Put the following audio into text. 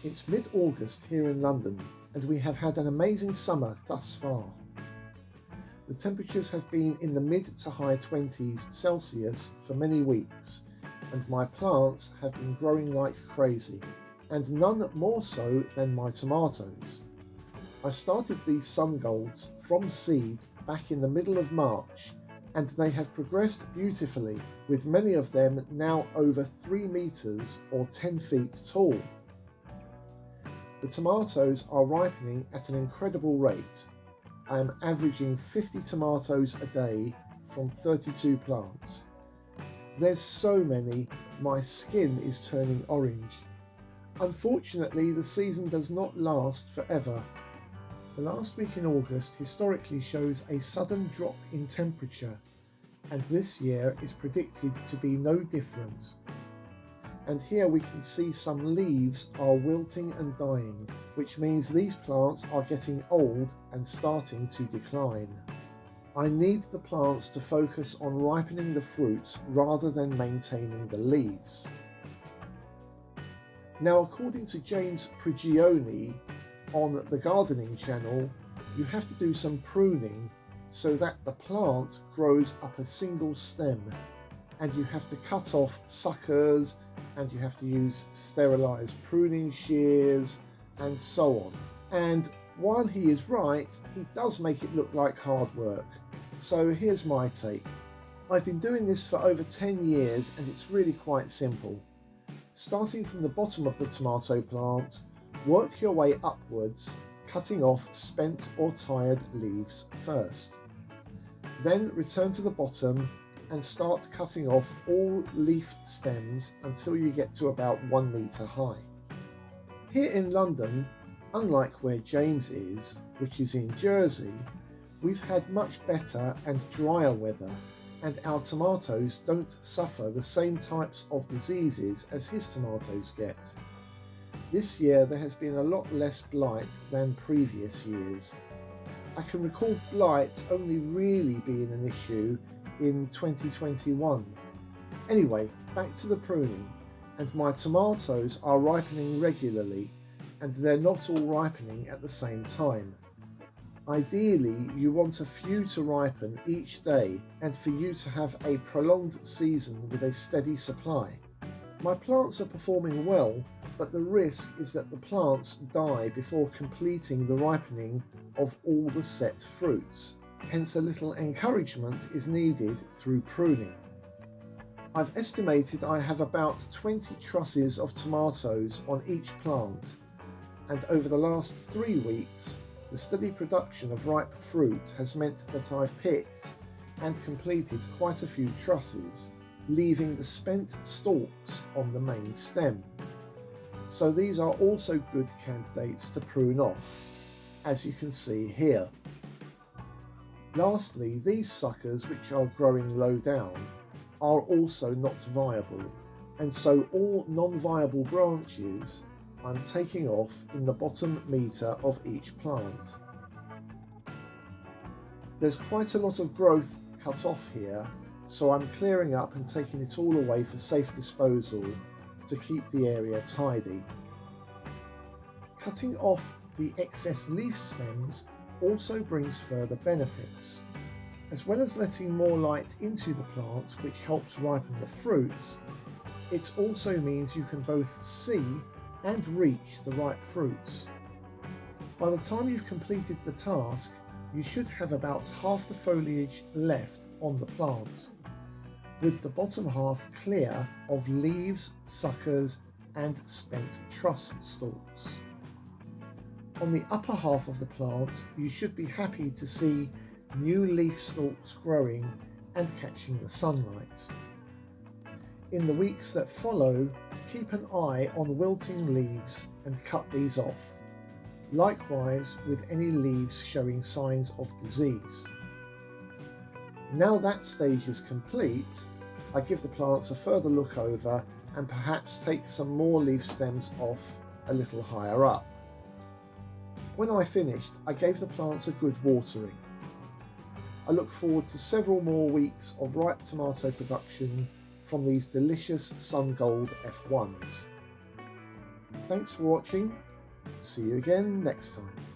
It's mid-August here in London and we have had an amazing summer thus far. The temperatures have been in the mid to high 20s Celsius for many weeks and my plants have been growing like crazy, and none more so than my tomatoes. I started these sun golds from seed back in the middle of March and they have progressed beautifully, with many of them now over 3 meters or 10 feet tall. The tomatoes are ripening at an incredible rate. I am averaging 50 tomatoes a day from 32 plants. There's so many, my skin is turning orange. Unfortunately, the season does not last forever. The last week in August historically shows a sudden drop in temperature, and this year is predicted to be no different. And here we can see some leaves are wilting and dying, which means these plants are getting old and starting to decline. I need the plants to focus on ripening the fruits rather than maintaining the leaves. Now, according to James Prigioni on the gardening channel, you have to do some pruning so that the plant grows up a single stem, and you have to cut off suckers, and you have to use sterilised pruning shears and so on. And while he is right, he does make it look like hard work. So here's my take. I've been doing this for over 10 years and it's really quite simple. Starting from the bottom of the tomato plant, work your way upwards, cutting off spent or tired leaves first. Then return to the bottom and start cutting off all leaf stems until you get to about 1 metre high. Here in London, unlike where James is, which is in Jersey, we've had much better and drier weather, and our tomatoes don't suffer the same types of diseases as his tomatoes get. This year there has been a lot less blight than previous years. I can recall blight only really being an issue in 2021. Anyway, back to the pruning, and my tomatoes are ripening regularly, and they're not all ripening at the same time. Ideally, you want a few to ripen each day and for you to have a prolonged season with a steady supply. My plants are performing well, but the risk is that the plants die before completing the ripening of all the set fruits. Hence a little encouragement is needed through pruning. I've estimated I have about 20 trusses of tomatoes on each plant, and over the last 3 weeks the steady production of ripe fruit has meant that I've picked and completed quite a few trusses, leaving the spent stalks on the main stem. So these are also good candidates to prune off, as you can see here. Lastly, these suckers, which are growing low down, are also not viable, and so all non-viable branches I'm taking off in the bottom metre of each plant. There's quite a lot of growth cut off here, so I'm clearing up and taking it all away for safe disposal to keep the area tidy. Cutting off the excess leaf stems also brings further benefits. As well as letting more light into the plant, which helps ripen the fruits, it also means you can both see and reach the ripe fruits. By the time you've completed the task, you should have about half the foliage left on the plant, with the bottom half clear of leaves, suckers and spent truss stalks. On the upper half of the plant, you should be happy to see new leaf stalks growing and catching the sunlight. In the weeks that follow, keep an eye on wilting leaves and cut these off. Likewise with any leaves showing signs of disease. Now that stage is complete, I give the plants a further look over and perhaps take some more leaf stems off a little higher up. When I finished, I gave the plants a good watering. I look forward to several more weeks of ripe tomato production from these delicious Sun Gold F1s. Thanks for watching. See you again next time.